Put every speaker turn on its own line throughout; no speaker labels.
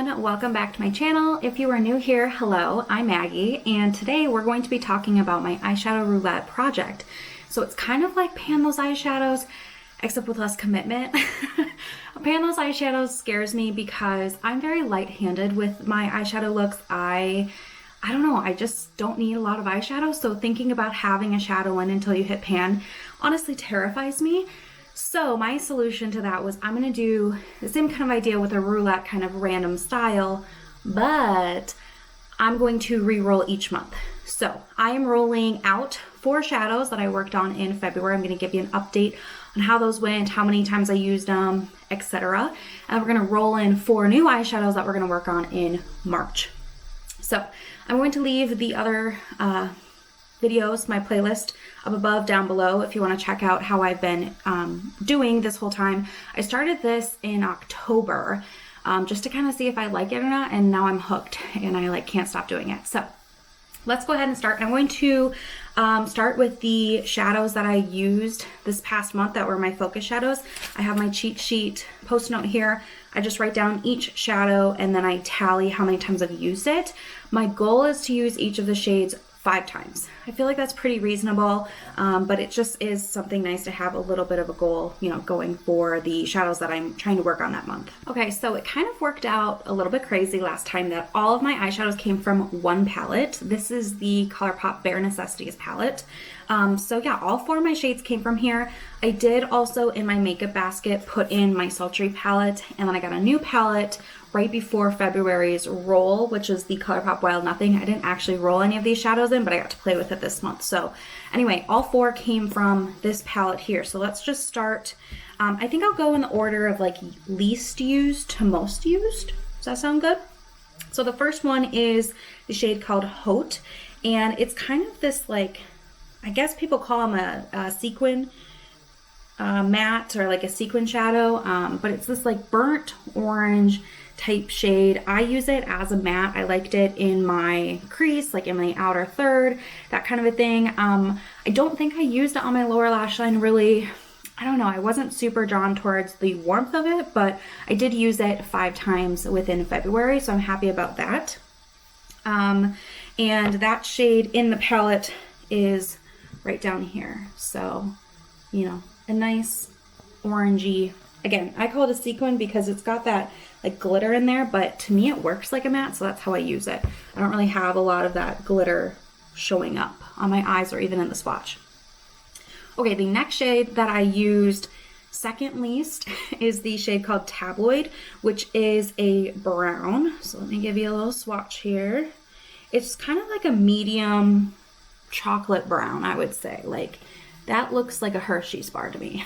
everyone, welcome back to my channel. If you are new here, hello, I'm Maggie, and today we're going to be talking about my eyeshadow roulette project. So it's kind of like pan those eyeshadows, except with less commitment. Pan those eyeshadows scares me because I'm very light-handed with my eyeshadow looks. I don't know, I just don't need a lot of eyeshadow, so thinking about having a shadow in until you hit pan honestly terrifies me. So my solution to that was I'm going to do the same kind of idea with a roulette kind of random style, but I'm going to re-roll each month. So I am rolling out 4 shadows that I worked on in February. I'm going to give you an update on how those went, how many times I used them, etc. And we're going to roll in 4 new eyeshadows that we're going to work on in March. So I'm going to leave the other videos, my playlist, up above, down below, if you want to check out how I've been doing this whole time. I started this in October just to kind of see if I like it or not, and now I'm hooked and I can't stop doing it. So let's go ahead and start. I'm going to start with the shadows that I used this past month that were my focus shadows. I have my cheat sheet post note here. I just write down each shadow and then I tally how many times I've used it. My goal is to use each of the shades 5 times. I feel like that's pretty reasonable, but it just is something nice to have a little bit of a goal, you know, going for the shadows that I'm trying to work on that month. Okay, so it kind of worked out a little bit crazy last time that all of my eyeshadows came from one palette. This is the ColourPop Bare Necessities palette. So yeah, all 4 of my shades came from here. I did also in my makeup basket put in my Sultry palette, and then I got a new palette right before February's roll, which is the ColourPop Wild Nothing. I didn't actually roll any of these shadows in, but I got to play with it this month. So anyway, all 4 came from this palette here. So let's just start. I think I'll go in the order of least used to most used. Does that sound good? So the first one is the shade called Haute, and it's kind of this I guess people call them a sequin matte or a sequin shadow, but it's this burnt orange type shade. I use it as a matte. I liked it in my crease, in my outer third, that kind of a thing. I don't think I used it on my lower lash line really. I don't know, I wasn't super drawn towards the warmth of it, but I did use it 5 times within February, so I'm happy about that. And that shade in the palette is right down here. So, you know, a nice orangey, again, I call it a sequin because it's got that glitter in there, but to me it works like a matte, so that's how I use it. I don't really have a lot of that glitter showing up on my eyes or even in the swatch. Okay, the next shade that I used second least is the shade called Tabloid, which is a brown. So let me give you a little swatch here. It's kind of like a medium chocolate brown, I would say. That looks like a Hershey's bar to me.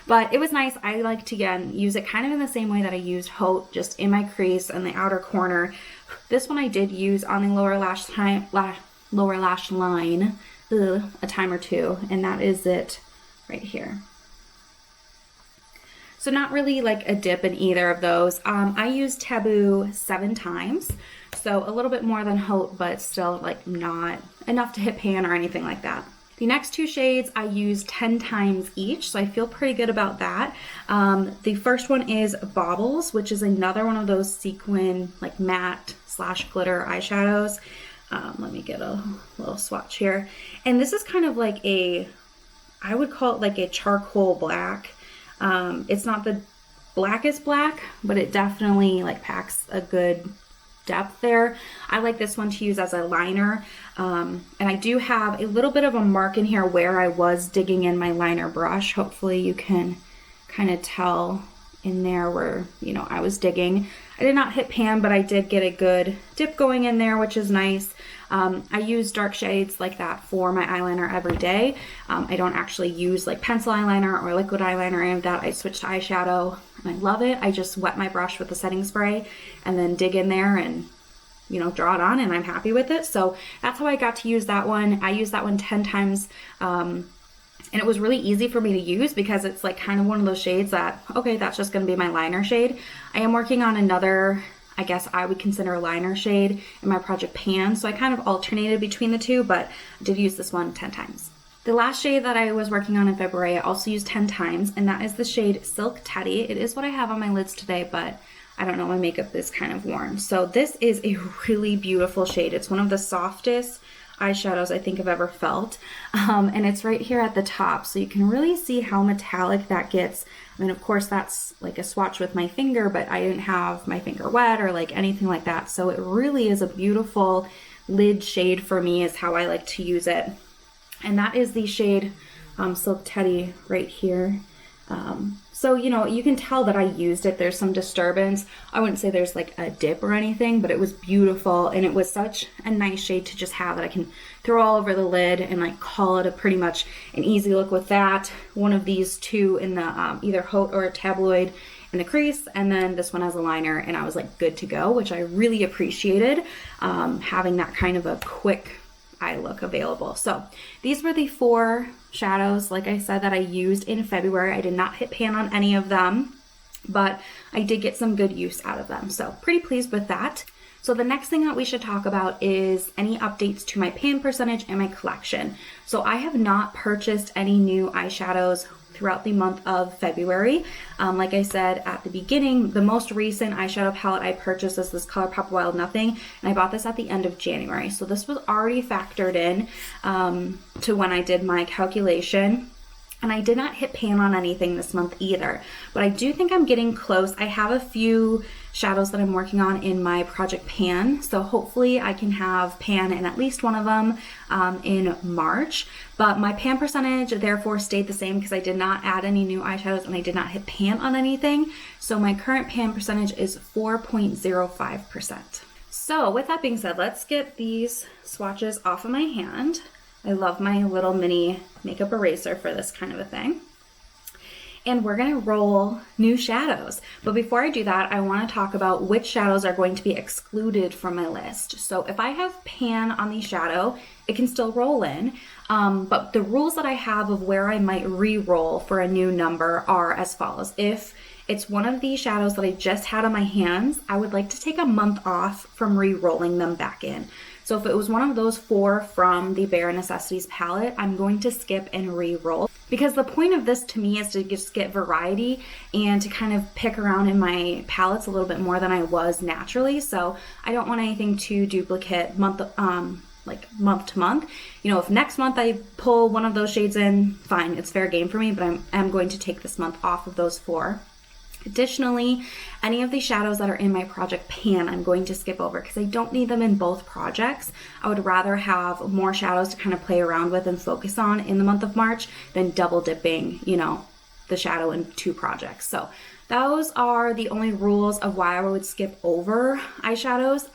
But it was nice. I like to, again, use it kind of in the same way that I used Haute, just in my crease and the outer corner. This one I did use on the lower lash line a time or 2, and that is it right here. So not really a dip in either of those. I used Taboo 7 times, so a little bit more than Haute, but still not enough to hit pan or anything like that. The next 2 shades I used 10 times each, so I feel pretty good about that. The first one is Baubles, which is another one of those sequin matte / glitter eyeshadows. Let me get a little swatch here. And this is kind of I would call it a charcoal black. It's not the blackest black, but it definitely packs a good depth there. I like this one to use as a liner, and I do have a little bit of a mark in here where I was digging in my liner brush. Hopefully you can kind of tell in there where, you know, I was digging. I did not hit pan, but I did get a good dip going in there, which is nice. I use dark shades like that for my eyeliner every day. I don't actually use pencil eyeliner or liquid eyeliner or any of that. I switch to eyeshadow and I love it. I just wet my brush with the setting spray and then dig in there and, you know, draw it on, and I'm happy with it. So that's how I got to use that one. I used that one 10 times. And it was really easy for me to use because it's kind of one of those shades that, okay, that's just going to be my liner shade. I am working on another, I guess I would consider a liner shade in my project Pan, so I kind of alternated between the 2, but I did use this one 10 times. The last shade that I was working on in February I also used 10 times, and that is the shade Silk Teddy. It is what I have on my lids today, but I don't know, my makeup is kind of worn. So this is a really beautiful shade. It's one of the softest eyeshadows I think I've ever felt. And it's right here at the top. So you can really see how metallic that gets. I mean, of course, that's like a swatch with my finger, but I didn't have my finger wet or like anything like that. So it really is a beautiful lid shade for me, is how I like to use it. And that is the shade Silk Teddy right here. So, you know, you can tell that I used it. There's some disturbance. I wouldn't say there's like a dip or anything, but it was beautiful. And it was such a nice shade to just have that I can throw all over the lid and like call it a pretty much an easy look with that. One of these two in the either Haute or Tabloid in the crease, and then this one as a liner, and I was like good to go, which I really appreciated, having that kind of a quick eye look available. So these were the 4 shadows, like I said, that I used in February. I did not hit pan on any of them, but I did get some good use out of them. So pretty pleased with that. So the next thing that we should talk about is any updates to my pan percentage and my collection. So I have not purchased any new eyeshadows throughout the month of February. Like I said at the beginning, the most recent eyeshadow palette I purchased is this ColourPop Wild Nothing, and I bought this at the end of January. So this was already factored in to when I did my calculation. And I did not hit pan on anything this month either, but I do think I'm getting close. I have a few shadows that I'm working on in my project pan, so hopefully I can have pan in at least one of them in March. But my pan percentage therefore stayed the same because I did not add any new eyeshadows and I did not hit pan on anything. So my current pan percentage is 4.05%. So with that being said, let's get these swatches off of my hand. I love my little mini makeup eraser for this kind of a thing. And we're gonna roll new shadows. But before I do that, I wanna talk about which shadows are going to be excluded from my list. So if I have pan on the shadow, it can still roll in. But the rules that I have of where I might re-roll for a new number are as follows. If it's one of these shadows that I just had on my hands, I would like to take a month off from re-rolling them back in. So if it was one of those 4 from the Bare Necessities palette, I'm going to skip and re-roll. Because the point of this to me is to just get variety and to kind of pick around in my palettes a little bit more than I was naturally. So I don't want anything to duplicate like month to month. You know, if next month I pull one of those shades in, fine, it's fair game for me, but I'm going to take this month off of those 4. Additionally, any of the shadows that are in my project pan, I'm going to skip over because I don't need them in both projects. I would rather have more shadows to kind of play around with and focus on in the month of March than double dipping, you know, the shadow in 2 projects. So those are the only rules of why I would skip over eyeshadows.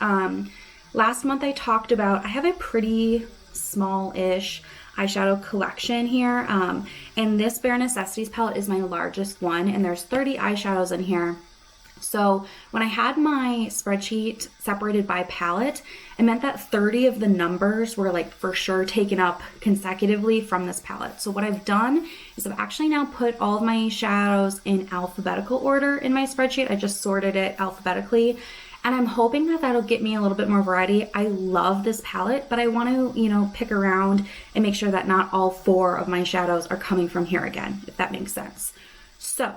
Last month I talked about, I have a pretty small-ish eyeshadow collection here, and this Bare Necessities palette is my largest one, and there's 30 eyeshadows in here. So when I had my spreadsheet separated by palette, it meant that 30 of the numbers were like for sure taken up consecutively from this palette. So what I've done is I've actually now put all of my shadows in alphabetical order in my spreadsheet. I just sorted it alphabetically. And I'm hoping that that'll get me a little bit more variety. I love this palette, but I want to, you know, pick around and make sure that not all 4 of my shadows are coming from here again, if that makes sense. So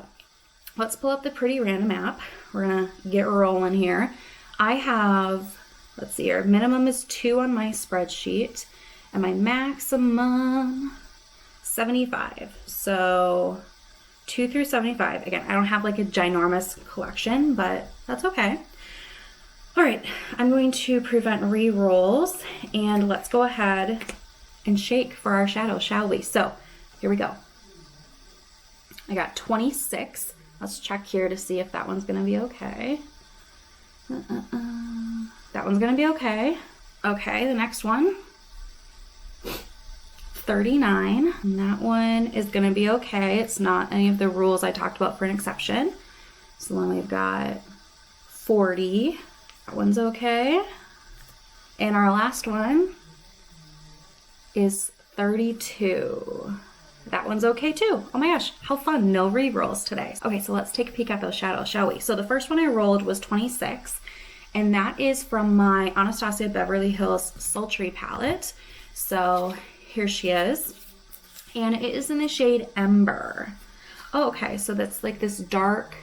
let's pull up the Pretty Random app. We're gonna get rolling here. I have, let's see here, minimum is 2 on my spreadsheet, and my maximum 75. So 2 through 75. Again, I don't have like a ginormous collection, but that's okay. All right, I'm going to prevent re-rolls, and let's go ahead and shake for our shadow, shall we? So here we go. I got 26. Let's check here to see if that one's gonna be okay. That one's gonna be okay. Okay, the next one, 39. And that one is gonna be okay. It's not any of the rules I talked about for an exception. So then we've got 40. That one's okay. And our last one is 32. That one's okay too. Oh my gosh, how fun. No re-rolls today. Okay, so let's take a peek at those shadows, shall we? So the first one I rolled was 26, and that is from my Anastasia Beverly Hills Sultry Palette. So here she is. And it is in the shade Ember. Oh, okay, so that's like this dark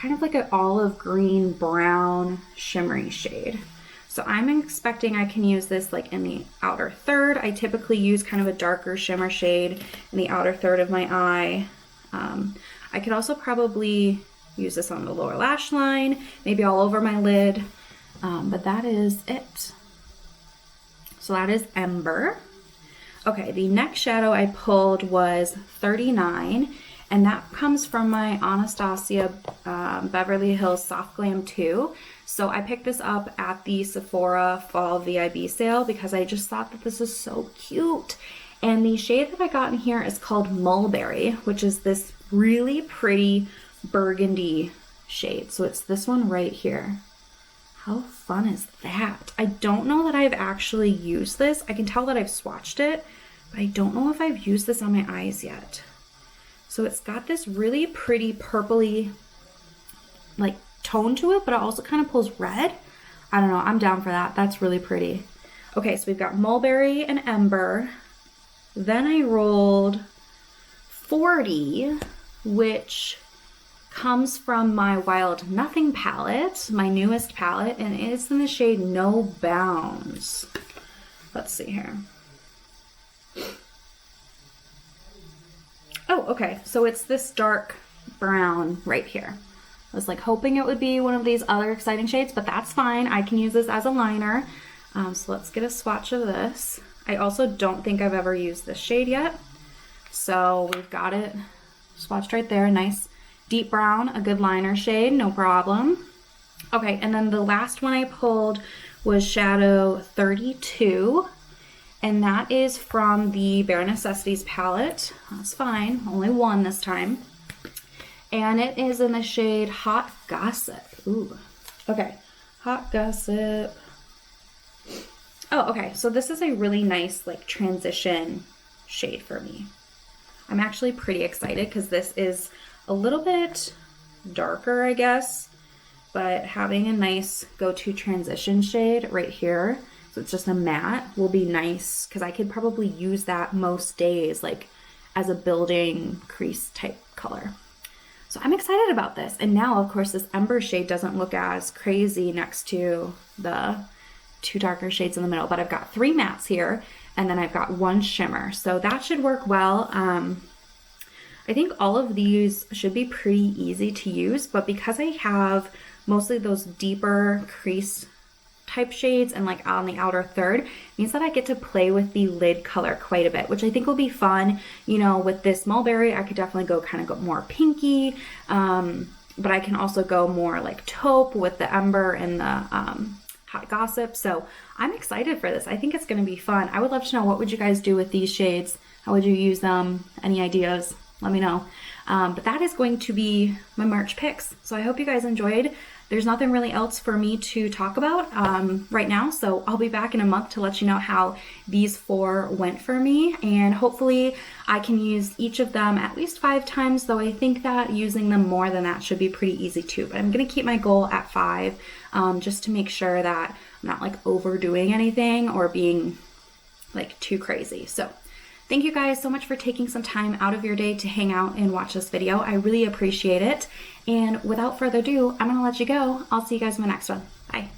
kind of like an olive green brown shimmery shade. So I'm expecting I can use this like in the outer third. I typically use kind of a darker shimmer shade in the outer third of my eye. I could also probably use this on the lower lash line, maybe all over my lid, but that is it. So that is Ember. Okay, the next shadow I pulled was 39, and that comes from my Anastasia Beverly Hills Soft Glam 2. So I picked this up at the Sephora Fall VIB sale because I just thought that this is so cute. And the shade that I got in here is called Mulberry, which is this really pretty burgundy shade. So it's this one right here. How fun is that? I don't know that I've actually used this. I can tell that I've swatched it, but I don't know if I've used this on my eyes yet. So it's got this really pretty purpley like tone to it, but it also kind of pulls red. I don't know, I'm down for that. That's really pretty. Okay, so we've got Mulberry and Ember. Then I rolled 40, which comes from my Wild Nothing palette, my newest palette, and it's in the shade No Bounds. Let's see here. Oh, okay, so it's this dark brown right here. I was like hoping it would be one of these other exciting shades, but that's fine. I can use this as a liner. So let's get a swatch of this. I also don't think I've ever used this shade yet. So we've got it swatched right there. Nice deep brown, a good liner shade, no problem. Okay, and then the last one I pulled was shadow 32. And that is from the Bare Necessities palette. That's fine, only one this time. And it is in the shade Hot Gossip. Ooh, okay, Hot Gossip. Oh, okay, so this is a really nice like transition shade for me. I'm actually pretty excited because this is a little bit darker, I guess, but having a nice go-to transition shade right here, so it's just a matte, will be nice because I could probably use that most days like as a building crease type color. So I'm excited about this. And now, of course, this Ember shade doesn't look as crazy next to the two darker shades in the middle, but I've got 3 mattes here, and then I've got 1 shimmer. So that should work well. I think all of these should be pretty easy to use, but because I have mostly those deeper crease type shades and like on the outer third, means that I get to play with the lid color quite a bit, which I think will be fun. You know, with this Mulberry, I could definitely go kind of go more pinky, but I can also go more like taupe with the Ember and the Hot Gossip. So I'm excited for this. I think it's going to be fun. I would love to know, what would you guys do with these shades? How would you use them? Any ideas? Let me know. But that is going to be my March picks. So I hope you guys enjoyed. There's nothing really else for me to talk about right now, so I'll be back in a month to let you know how these 4 went for me, and hopefully I can use each of them at least 5 times, though I think that using them more than that should be pretty easy too. But I'm going to keep my goal at 5 just to make sure that I'm not like overdoing anything or being like too crazy. So thank you guys so much for taking some time out of your day to hang out and watch this video. I really appreciate it. And without further ado, I'm going to let you go. I'll see you guys in the next one. Bye.